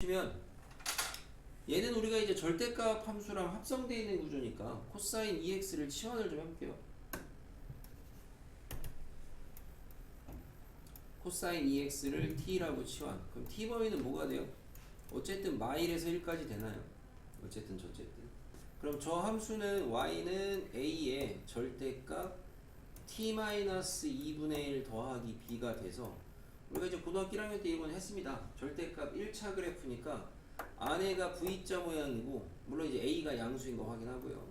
보시면 얘는 우리가 이제 절대값 함수랑 합성되어 있는 구조니까 코사인 EX를 치환을 좀 해볼게요. 코사인 EX를 T라고 치환. 그럼 T 범위는 뭐가 돼요? 어쨌든 마일에서 1까지 되나요? 어쨌든 그럼 저 함수는 Y는 A의 절대값 T-2분의 1 더하기 B가 돼서 우리가 이제 고등학교 1학년 때 이번 했습니다. 절대값 1차 그래프니까 안에가 V자 모양이고 물론 이제 A가 양수인 거 확인하고요.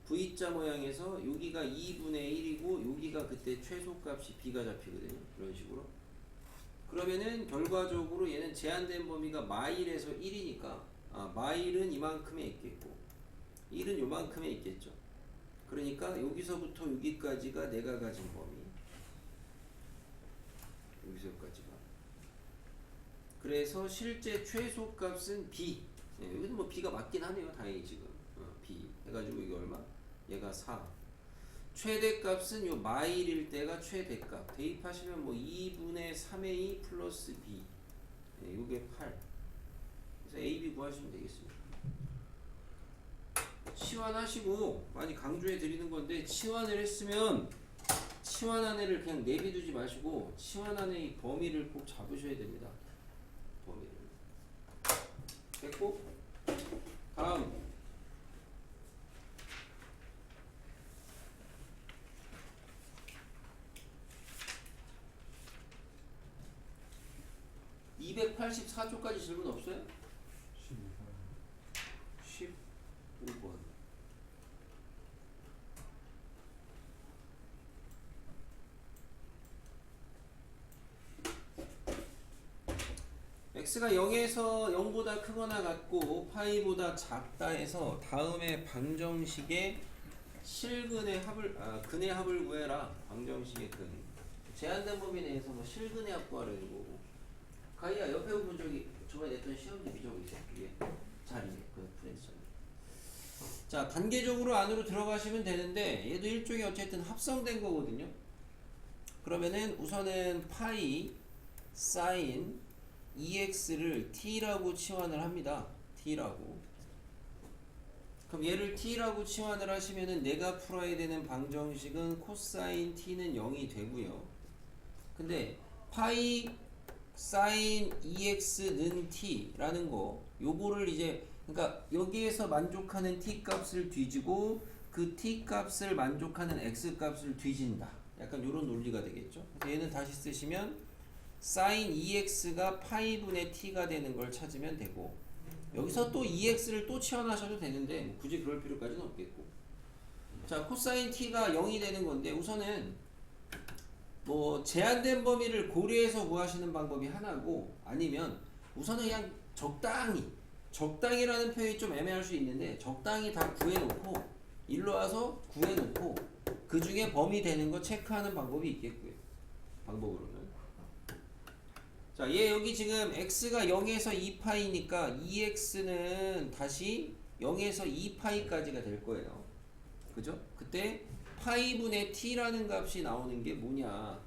V자 모양에서 여기가 2분의 1이고 여기가 그때 최소값이 B가 잡히거든요. 이런 식으로. 그러면은 결과적으로 얘는 제한된 범위가 마일에서 1이니까 마일은 이만큼에 있겠고 1은 요만큼에 있겠죠. 그러니까 여기서부터 여기까지가 내가 가진 범위. 여기서까지가. 그래서 실제 최소값은 B. 예, 여기도 뭐 B가 맞긴 하네요. 다행히 지금. B 해가지고 이게 얼마? 얘가 4. 최대값은 요 마일일 때가 최대값. 대입하시면 뭐 2분의 3A 플러스 B. 예, 요게 8. 그래서 A, B 구하시면 되겠습니다. 치환하시고 많이 강조해 드리는 건데 치환을 했으면 치환 안에를 그냥 내비두지 마시고 치환 안에 이 범위를 꼭 잡으셔야 됩니다. 범위를. 됐고 다음 284쪽까지 질문 없어요? 15번. x가 0에서 0보다 크거나 같고 파이보다 작다 해서 다음에 방정식의 실근의 합을 근의 합을 구해라. 방정식의 근. 제한된 범위 내에서 뭐 실근의 합 구하라는 거고. 가희야 옆에 부분 저번에 냈던 시험지 비정이세요. 이게 자리에 그 프레스 자리. 자 단계적으로 안으로 들어가시면 되는데 얘도 일종의 어쨌든 합성된 거거든요. 그러면은 우선은 파이 사인 EX를 T라고 치환을 합니다. T라고. 그럼 얘를 T라고 치환을 하시면은 내가 풀어야 되는 방정식은 코사인 T는 0이 되고요. 근데 파이 사인 EX는 T라는 거 요거를 이제 그러니까 여기에서 만족하는 T 값을 뒤지고 그 T 값을 만족하는 X 값을 뒤진다. 약간 요런 논리가 되겠죠. 그래서 얘는 다시 쓰시면 사인 EX가 파이분의 T가 되는 걸 찾으면 되고 여기서 또 EX를 또 치환하셔도 되는데 뭐 굳이 그럴 필요까지는 없겠고 자 코사인 T가 0이 되는 건데 우선은 뭐 제한된 범위를 고려해서 구하시는 방법이 하나고 아니면 우선은 그냥 적당히라는 표현이 좀 애매할 수 있는데 적당히 다 구해놓고 일로 와서 구해놓고 그 중에 범위 되는 거 체크하는 방법이 있겠고요. 방법으로는 자, 얘 여기 지금 x가 0에서 2파이니까 2x는 다시 0에서 2파이까지가 될 거예요. 그죠? 그때 파이분의 t라는 값이 나오는 게 뭐냐?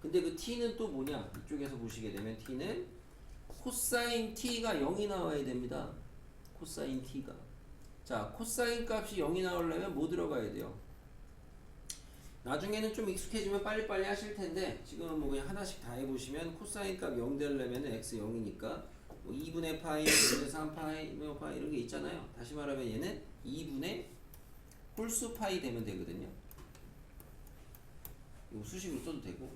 근데 그 t는 또 뭐냐? 이쪽에서 보시게 되면 t는 코사인 t가 0이 나와야 됩니다. 코사인 t가. 자, 코사인 값이 0이 나오려면 뭐 들어가야 돼요? 나중에는 좀 익숙해지면 빨리빨리 하실 텐데 지금은 뭐 그냥 하나씩 다 해보시면 코사인 값 0 되려면 x 0이니까 뭐 2분의 파이, 2분의 3파이, 2분의 파이 이런 게 있잖아요. 다시 말하면 얘는 2분의 홀수 파이 되면 되거든요. 이거 수식으로 써도 되고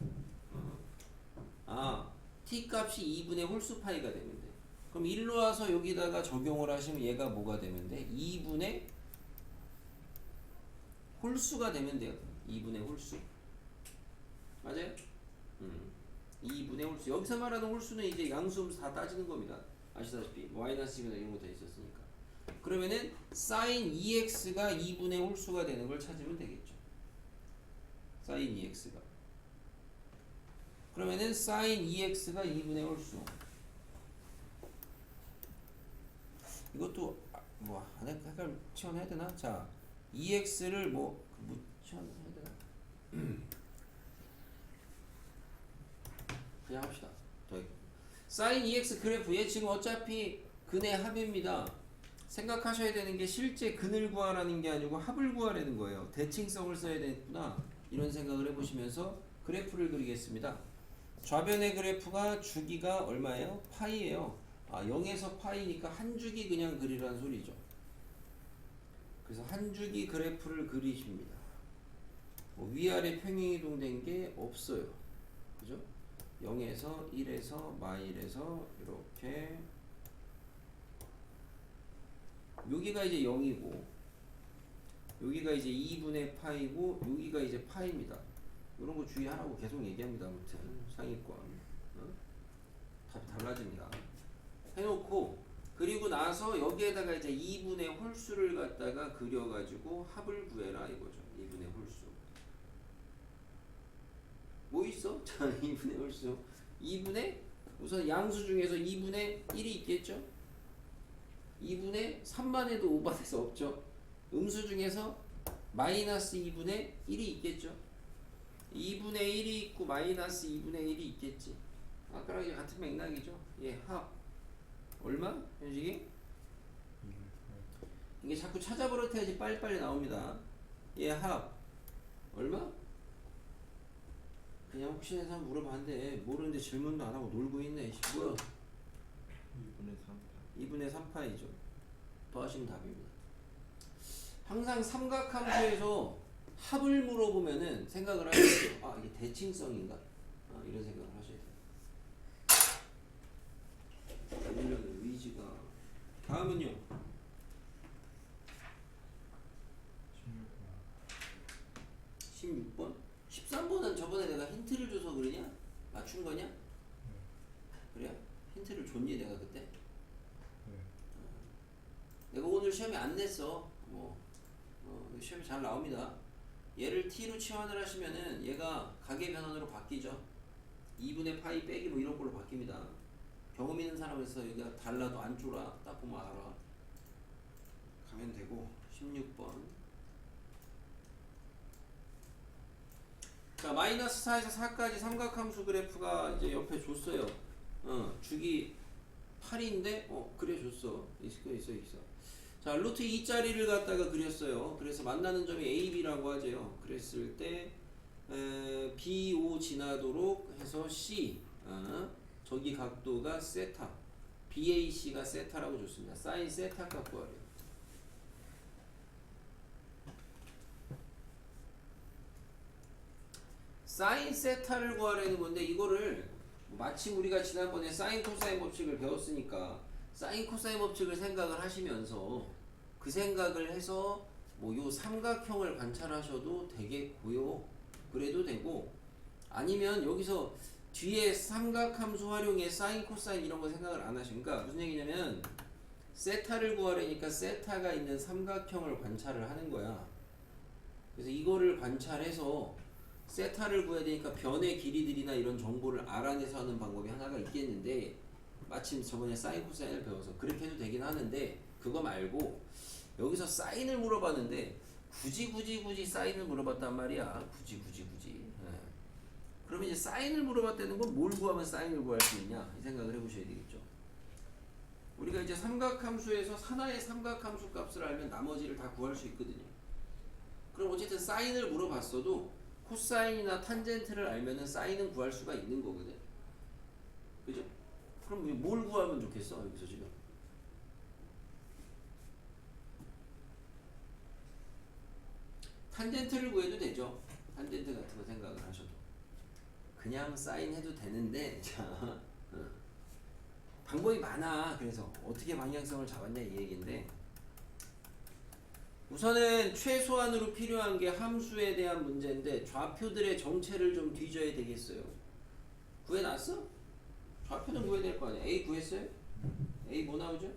t 값이 2분의 홀수 파이가 되면 돼. 그럼 일로 와서 여기다가 적용을 하시면 얘가 뭐가 되면 돼? 2분의 홀수가 되면 돼요. 2분의 홀수. 맞아요? 2분의 홀수. 여기서 말하는 홀수는 이제 양수음수 다 따지는 겁니다. 아시다시피 마이너스이나 이런 거 다 있었으니까. 그러면은 sin EX가 2분의 홀수가 되는 걸 찾으면 되겠죠. sin EX가. 그러면은 sin EX가 2분의 홀수. 이것도 뭐 헷갈려 치환해야 되나? 자, EX를 뭐 치환해야 되나? 그냥 합시다. sin EX 그래프에 지금 어차피 근의 합입니다. 생각하셔야 되는 게 실제 근을 구하라는 게 아니고 합을 구하라는 거예요. 대칭성을 써야 되겠구나. 이런 생각을 해보시면서 그래프를 그리겠습니다. 좌변의 그래프가 주기가 얼마예요? 파이예요. 0에서 파이니까 한 주기 그냥 그리라는 소리죠. 그래서 한 주기 그래프를 그리십니다. 위아래 평행이동된 게 없어요. 그죠? 0에서 1에서 마일에서 이렇게 여기가 이제 0이고 여기가 이제 2분의 파이고 여기가 이제 파입니다. 이런 거 주의하라고 계속 얘기합니다. 아무튼 상위권 답이 달라집니다. 해놓고 그리고 나서 여기에다가 이제 2분의 홀수를 갖다가 그려가지고 합을 구해라 이거죠. 2분의 홀수 뭐 있어? 자 2분의 홀수 2분의 우선 양수 중에서 2분의 1이 있겠죠? 2분의 3만 해도 5반에서 없죠. 음수 중에서 마이너스 2분의 1이 있겠죠. 2분의 1이 있고 마이너스 2분의 1이 있겠지. 아까랑 이제 같은 맥락이죠. 예, 합 얼마? 현식이? 이게 자꾸 찾아버릇해야지 빨리빨리 나옵니다. 예, 합 얼마? 그냥 혹시나 해서 물어봤는데 모르는데 질문도 안 하고 놀고 있네. 뭐야? 2분의 3파. 2분의 3파이죠. 더하시면 답입니다. 항상 삼각함수에서 합을 물어보면은 생각을 하셔야 돼요. 이게 대칭성인가? 이런 생각을 하셔야 돼요. 물론 의지가. 다음은요. 16번? 13번은 저번에 내가 힌트를 줘서 그러냐? 맞춘 거냐? 그래? 힌트를 줬니 내가 그때? 내가 오늘 시험에 안 냈어. 시험이 잘 나옵니다. 얘를 t로 치환을 하시면은 얘가 가계 변환으로 바뀌죠. 2분의 파이 빼기 뭐 이런 걸로 바뀝니다. 경험 있는 사람에서 여기가 달라도 안 쫄아. 딱 보면 알아. 가면 되고 16번. 자, 마이너스 4에서 4까지 삼각함수 그래프가 이제 옆에 줬어요. 주기 8인데, 그래 줬어. 있어. 자, 루트 2짜리를 갖다가 그렸어요. 그래서 만나는 점이 A, B라고 하죠. 그랬을 때, B, O 지나도록 해서 C, 저기 각도가 세타, BAC가 세타라고 줬습니다. 사인 세타 값 구하래요. 사인 세타를 구하라는 건데 이거를 마침 우리가 지난번에 사인 코사인 법칙을 배웠으니까 사인 코사인 법칙을 생각을 하시면서 그 생각을 해서 뭐 요 삼각형을 관찰하셔도 되겠고요. 그래도 되고 아니면 여기서 뒤에 삼각함수 활용해 사인 코사인 이런 거 생각을 안 하시니까 무슨 얘기냐면 세타를 구하려니까 세타가 있는 삼각형을 관찰을 하는 거야. 그래서 이거를 관찰해서 세타를 구해야 되니까 변의 길이들이나 이런 정보를 알아내서 하는 방법이 하나가 있겠는데 마침 저번에 사인 코사인을 배워서 그렇게 해도 되긴 하는데 그거 말고 여기서 사인을 물어봤는데 굳이 사인을 물어봤단 말이야. 굳이. 그러면 이제 사인을 물어봤다는 건 뭘 구하면 사인을 구할 수 있냐 이 생각을 해보셔야 되겠죠. 우리가 이제 삼각함수에서 하나의 삼각함수 값을 알면 나머지를 다 구할 수 있거든요. 그럼 어쨌든 사인을 물어봤어도 코사인이나 탄젠트를 알면은 사인은 구할 수가 있는 거거든. 그죠? 그럼 뭘 구하면 좋겠어? 여기서 지금. 탄젠트를 구해도 되죠. 탄젠트 같은 거 생각을 하셔도. 그냥 사인 해도 되는데, 자, 방법이 많아. 그래서 어떻게 방향성을 잡았냐 이 얘기인데. 우선은 최소한으로 필요한 게 함수에 대한 문제인데 좌표들의 정체를 좀 뒤져야 되겠어요. 구해놨어? 좌표는 구해야 될 거 아니야. A 구했어요? A 뭐 나오죠?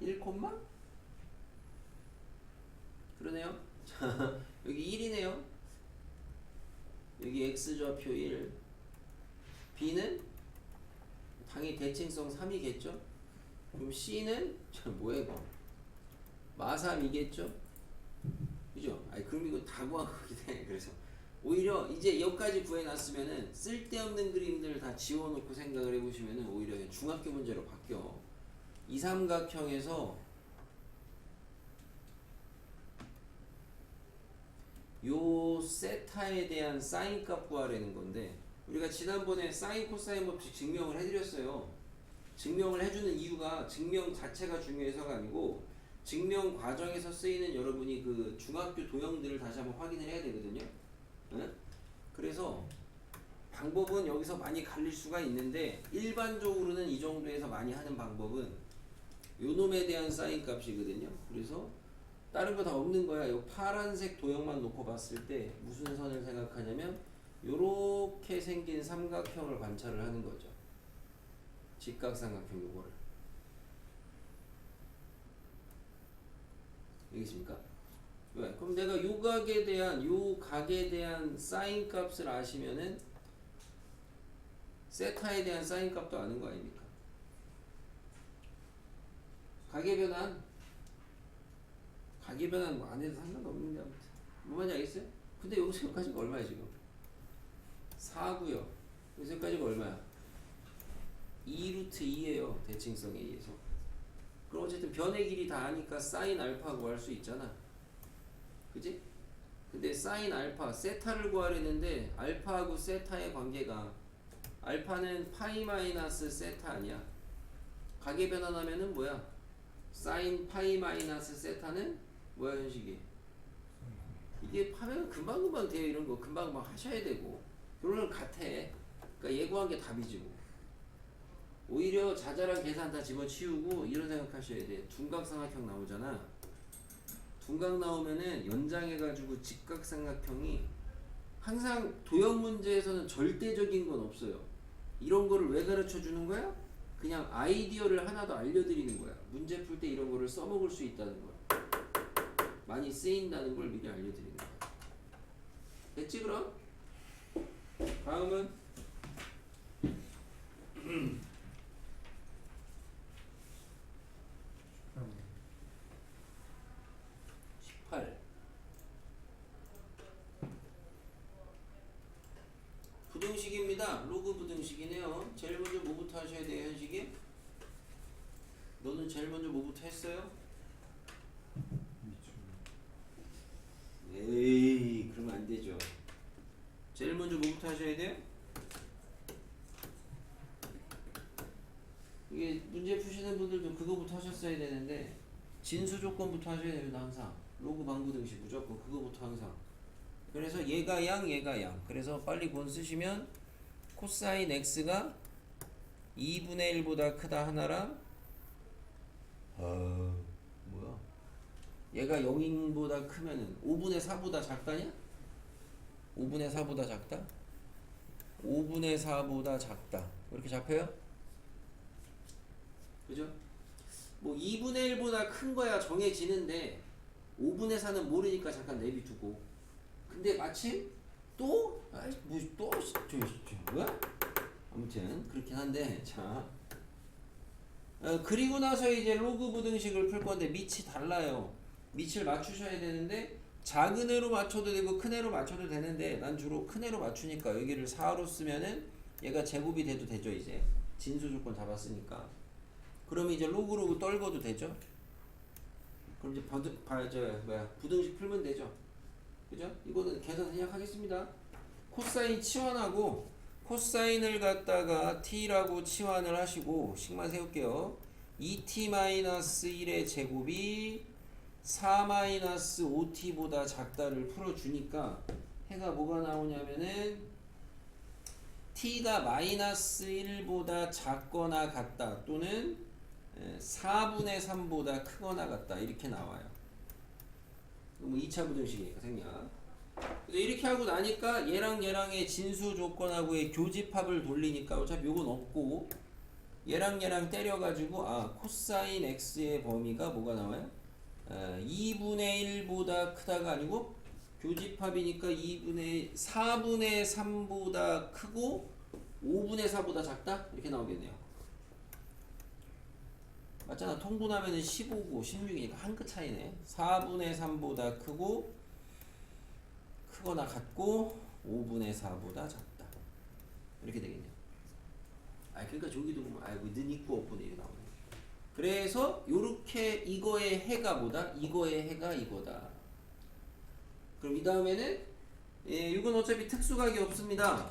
1, 그러네요. 자, 여기 1이네요. 여기 X좌표 1. B는 당연히 대칭성 3이겠죠? 그럼 C는 뭐야 이거? 마삼이겠죠? 그죠? 그럼 이거 다 구한 거긴 해. 그래서 오히려 이제 여기까지 구해놨으면은 쓸데없는 그림들 다 지워놓고 생각을 해보시면은 오히려 중학교 문제로 바뀌어. 이 삼각형에서 요 세타에 대한 사인 값 구하라는 건데, 우리가 지난번에 사인 코사인 법칙 증명을 해드렸어요. 증명을 해주는 이유가 증명 자체가 중요해서가 아니고 증명 과정에서 쓰이는 여러분이 그 중학교 도형들을 다시 한번 확인을 해야 되거든요. 응? 그래서 방법은 여기서 많이 갈릴 수가 있는데 일반적으로는 이 정도에서 많이 하는 방법은 요 놈에 대한 사인 값이거든요. 그래서 다른 거 다 없는 거야. 요 파란색 도형만 놓고 봤을 때 무슨 선을 생각하냐면 요렇게 생긴 삼각형을 관찰을 하는 거죠. 직각삼각형 요거를. 알겠습니까? 왜? 그럼 내가 요 각에 대한 사인 값을 아시면은 세타에 대한 사인 값도 아는 거 아닙니까? 가계 변환 뭐 안 해도 상관없는데 아무튼 뭐 말인지 알겠어요? 근데 여기서 여기까지가 얼마야 지금? 4고요. 여기서 여기까지가 얼마야? 2루트 2예요. 대칭성에 의해서. 그럼 어쨌든 변의 길이 다 아니까 사인 알파 구할 수 있잖아. 그지? 근데 사인 알파, 세타를 구하려는데 알파하고 세타의 관계가 알파는 파이 마이너스 세타 아니야. 가계 변환하면은 뭐야? 사인 파이 마이너스 세타는 뭐야 현식이? 이게 파면 금방금방 돼요. 이런 거 금방금방 하셔야 되고 결론은 같아. 그러니까 예고한 게 답이지 뭐. 오히려 자잘한 계산 다 집어치우고 이런 생각하셔야 돼. 둔각삼각형 나오잖아. 둔각 나오면은 연장해가지고 직각삼각형이 항상 도형 문제에서는 절대적인 건 없어요. 이런 거를 왜 가르쳐 주는 거야? 그냥 아이디어를 하나 더 알려드리는 거야. 문제 풀 때 이런 거를 써먹을 수 있다는 거야. 많이 쓰인다는 걸 미리 알려드리는 거야. 됐지 그럼? 다음은 18. 부등식입니다. 로그 부등식이네요. 제일 먼저 뭐부터 하셔야 돼요, 현식이? 너는 제일 먼저 뭐부터 했어요? 에이, 그러면 안 되죠. 제일 먼저 뭐부터 하셔야 돼요? 이게 문제 푸시는 분들도 그거부터 하셨어야 되는데 진수 조건부터 하셔야 됩니다. 항상 로그 방부등식 무조건 그거부터 항상. 그래서 얘가 양 얘가 양. 그래서 빨리 곤 쓰시면 코사인 x가 2분의 1보다 크다 하나랑 뭐야 얘가 0보다 크면은 5분의 4보다 작다냐? 5분의 4보다 작다? 5분의 4보다 작다. 이렇게 잡혀요? 그죠? 뭐 2분의 1보다 큰 거야 정해지는데 5분의 4는 모르니까 잠깐 내비두고. 근데 마침 또? 뭐또 뭐야? 아무튼 그렇긴 한데 자 그리고 나서 이제 로그 부등식을 풀 건데 밑이 달라요. 밑을 맞추셔야 되는데 작은 애로 맞춰도 되고 큰 애로 맞춰도 되는데 난 주로 큰 애로 맞추니까 여기를 4로 쓰면은 얘가 제곱이 돼도 되죠. 이제 진수 조건 잡았으니까. 그러면 이제 로그 떨궈도 되죠. 그럼 이제 부등식 풀면 되죠. 그죠? 이거는 계산 생략하겠습니다. 코사인 치환하고 코사인을 갖다가 t라고 치환을 하시고 식만 세울게요. 2t-1의 제곱이 4-5t보다 작다를 풀어주니까 해가 뭐가 나오냐면은 t가 마이너스 1보다 작거나 같다 또는 4분의 3보다 크거나 같다 이렇게 나와요. 뭐 2차 부등식이니까 생략. 그래서 이렇게 하고 나니까 얘랑 얘랑의 진수 조건하고의 교집합을 돌리니까 어차피 요건 없고 얘랑 얘랑 때려가지고 코사인 x의 범위가 뭐가 나와요? 2분의 1보다 크다가 아니고 교집합이니까 4분의 3보다 크고 5분의 4보다 작다? 이렇게 나오겠네요. 맞잖아. 통분하면은 15고 16이니까 한 끗 차이네. 4분의 3보다 크고 크거나 같고 5분의 4보다 작다. 이렇게 되겠네요. 그러니까 저기도 보면 는 있고 없고 이렇게 나오네. 그래서 요렇게 이거의 해가 뭐다? 이거의 해가 이거다. 그럼 이 다음에는 이건 어차피 특수각이 없습니다.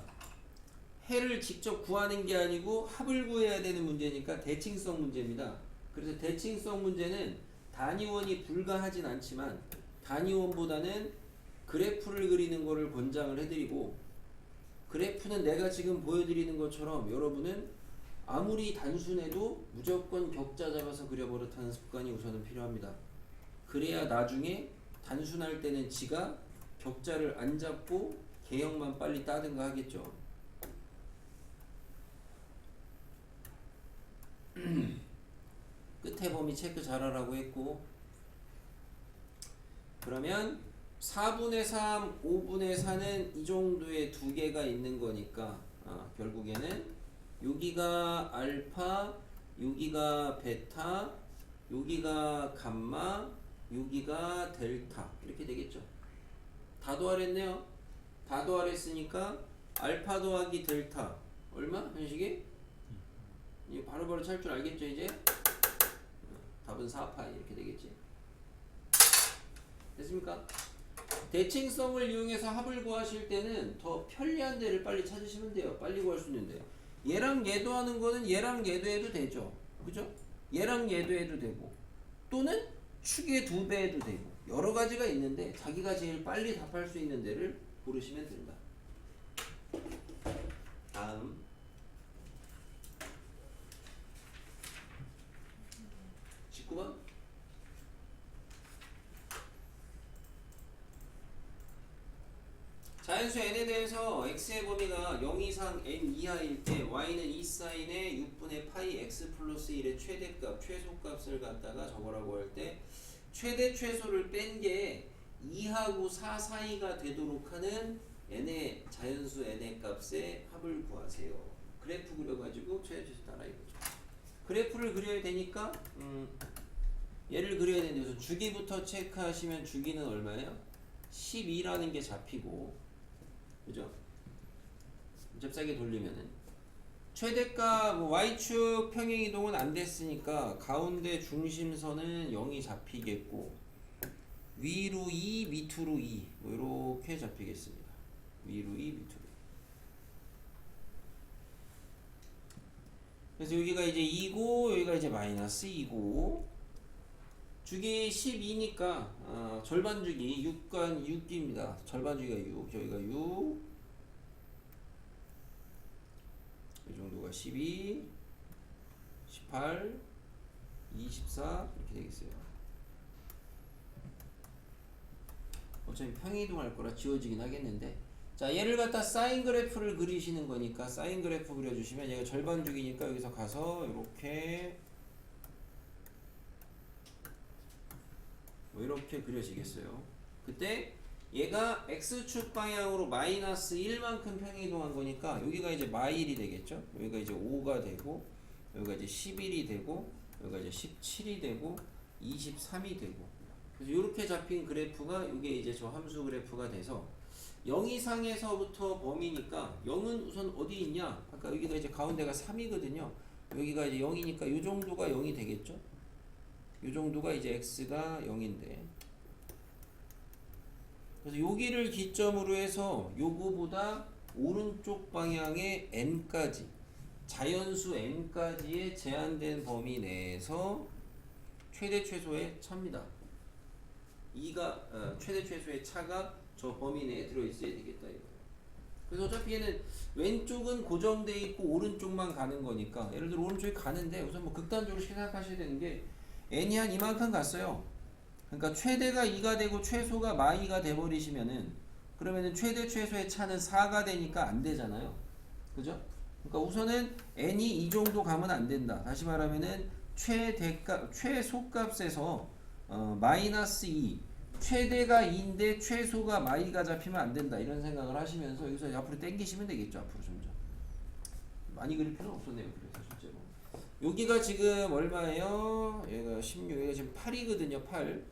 해를 직접 구하는 게 아니고 합을 구해야 되는 문제니까 대칭성 문제입니다. 그래서 대칭성 문제는 단위원이 불가하진 않지만 단위원보다는 그래프를 그리는 거를 권장을 해드리고, 그래프는 내가 지금 보여드리는 것처럼 여러분은 아무리 단순해도 무조건 격자 잡아서 그려버릇하는 습관이 우선은 필요합니다. 그래야 나중에 단순할 때는 지가 격자를 안 잡고 개형만 빨리 따든가 하겠죠. 끝에 범위 체크 잘하라고 했고, 그러면 4분의 3, 5분의 4는 이 정도의 두 개가 있는 거니까 결국에는 여기가 알파, 여기가 베타, 여기가 감마, 여기가 델타 이렇게 되겠죠. 다 도하랬네요. 다 도하랬으니까 알파 더하기 델타 얼마? 현식이? 이거 바로바로 찰 줄 알겠죠 이제? 답은 4파이 이렇게 되겠지. 됐습니까? 대칭성을 이용해서 합을 구하실 때는 더 편리한 데를 빨리 찾으시면 돼요. 빨리 구할 수 있는데 얘랑 얘도 하는 거는 얘랑 얘도 해도 되죠. 그죠? 얘랑 얘도 해도 되고 또는 축의 2배 해도 되고 여러 가지가 있는데 자기가 제일 빨리 답할 수 있는 데를 고르시면 된다. 다음 19번 자연수 n에 대해서 x의 범위가 0 이상 n 이하일 때 y는 2sin의 6분의 파이 x 플러스 1의 최대값, 최소값을 갖다가 적으라고 할 때 최대 최소를 뺀 게 2하고 4 사이가 되도록 하는 n의 자연수 n의 값의 합을 구하세요. 그래프 그려가지고 최대 최소 따라 이거죠. 그래프를 그려야 되니까 얘를 그려야 되는데 우선 주기부터 체크하시면 주기는 얼마예요? 12라는 게 잡히고, 그죠? 잽싸게 돌리면은 최대값 y축 평행이동은 안 됐으니까 가운데 중심선은 0이 잡히겠고 위로 2 밑으로 2 뭐 이렇게 잡히겠습니다. 위로 2 밑으로 2. 그래서 여기가 이제 2고 여기가 이제 마이너스 2고 주기 12니까 절반 주기 6입니다. 절반 주기가 6, 저기가 6, 이 정도가 12, 18, 24 이렇게 되겠어요. 어차피 평행이동 할 거라 지워지긴 하겠는데, 자 얘를 갖다 사인 그래프를 그리시는 거니까 사인 그래프 그려주시면 얘가 절반 주기니까 여기서 가서 이렇게 뭐 이렇게 그려지겠어요. 그때 얘가 x축 방향으로 마이너스 1만큼 평행이동한 거니까 여기가 이제 마일이 되겠죠. 여기가 이제 5가 되고 여기가 이제 11이 되고 여기가 이제 17이 되고 23이 되고, 그래서 이렇게 잡힌 그래프가 이게 이제 저 함수 그래프가 돼서 0 이상에서부터 범위니까 0은 우선 어디 있냐? 아까 여기가 이제 가운데가 3이거든요. 여기가 이제 0이니까 이 정도가 0이 되겠죠. 이 정도가 이제 x가 0인데, 그래서 여기를 기점으로 해서 요거보다 오른쪽 방향의 n까지 자연수 n까지의 제한된 범위 내에서 최대 최소의 차입니다. 2가 최대 최소의 차가 저 범위 내에 들어있어야 되겠다 이거예요. 그래서 어차피 얘는 왼쪽은 고정돼 있고 오른쪽만 가는 거니까, 예를 들어 오른쪽이 가는데 우선 뭐 극단적으로 생각하셔야 되는 게 n이 한 이만큼 갔어요. 그러니까 최대가 2가 되고 최소가 마이가 돼버리시면은 그러면은 최대 최소의 차는 4가 되니까 안 되잖아요. 그죠? 그러니까 우선은 n이 이 정도 가면 안 된다. 다시 말하면은 최소값에서 마이너스 2 최대가 2인데 최소가 마이가 잡히면 안 된다. 이런 생각을 하시면서 여기서 앞으로 당기시면 되겠죠. 앞으로 점점. 많이 그릴 필요는 없었네요. 그래서 실제로. 여기가 지금 얼마예요? 얘가 16, 얘가 지금 8이거든요. 8.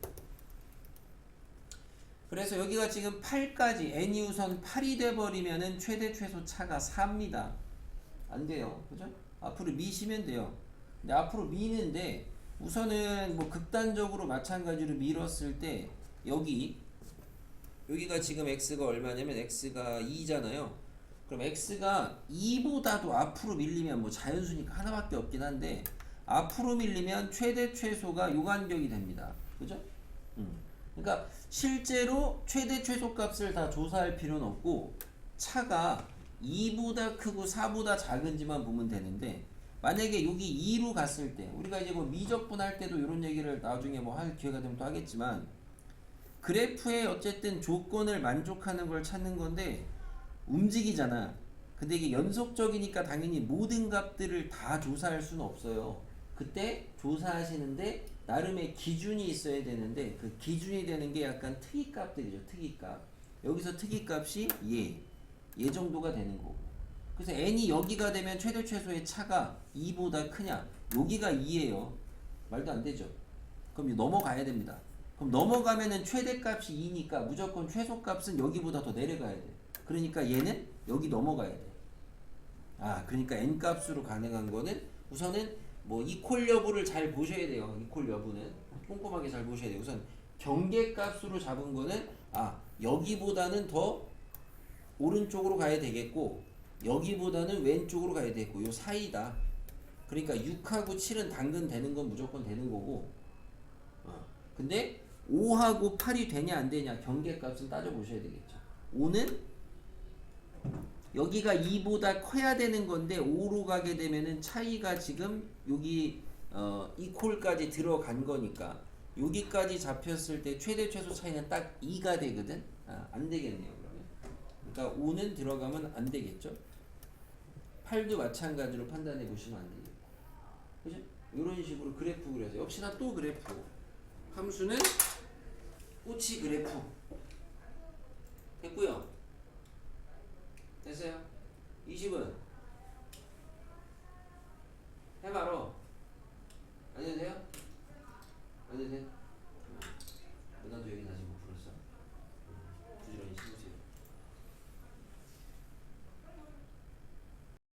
그래서 여기가 지금 8까지 n이 우선 8이 돼버리면은 최대 최소 차가 4입니다. 안 돼요. 그죠? 앞으로 미시면 돼요. 근데 앞으로 미는데 우선은 뭐 극단적으로 마찬가지로 밀었을 때 여기가 지금 x가 얼마냐면 x가 2잖아요. 그럼 x가 2보다도 앞으로 밀리면 뭐 자연수니까 하나밖에 없긴 한데 앞으로 밀리면 최대 최소가 요 간격이 됩니다. 그죠? 그러니까 실제로 최대 최소 값을 다 조사할 필요는 없고 차가 2보다 크고 4보다 작은지만 보면 되는데 만약에 여기 2로 갔을 때 우리가 이제 뭐 미적분 할 때도 이런 얘기를 나중에 뭐 할 기회가 되면 또 하겠지만 그래프에 어쨌든 조건을 만족하는 걸 찾는 건데 움직이잖아. 근데 이게 연속적이니까 당연히 모든 값들을 다 조사할 수는 없어요. 그때 조사하시는데 나름의 기준이 있어야 되는데 그 기준이 되는 게 약간 특이값들이죠. 특이값. 여기서 특이값이 얘 정도가 되는 거고. 그래서 n이 여기가 되면 최대 최소의 차가 2보다 크냐? 여기가 2예요. 말도 안 되죠. 그럼 넘어가야 됩니다. 그럼 넘어가면은 최대값이 2니까 무조건 최소값은 여기보다 더 내려가야 돼. 그러니까 얘는 여기 넘어가야 돼. 그러니까 n값으로 가능한 거는 우선은 뭐 이퀄 여부를 잘 보셔야 돼요. 이퀄 여부는 꼼꼼하게 잘 보셔야 돼요. 우선 경계값으로 잡은 거는 여기보다는 더 오른쪽으로 가야 되겠고 여기보다는 왼쪽으로 가야 되겠고 요 사이다. 그러니까 6하고 7은 당근 되는 건 무조건 되는 거고 근데 5하고 8이 되냐 안 되냐 경계값은 따져보셔야 되겠죠. 5는 여기가 2보다 커야 되는 건데 5로 가게 되면은 차이가 지금 여기 이퀄까지 들어간 거니까 여기까지 잡혔을 때 최대 최소 차이는 딱 2가 되거든. 안 되겠네요. 그러면 그러니까 5는 들어가면 안 되겠죠. 8도 마찬가지로 판단해 보시면 안 되겠고 그죠? 이런 식으로 그래프 그려서 역시나 또 그래프 함수는 꼬치 그래프 됐고요. 됐어요? 20은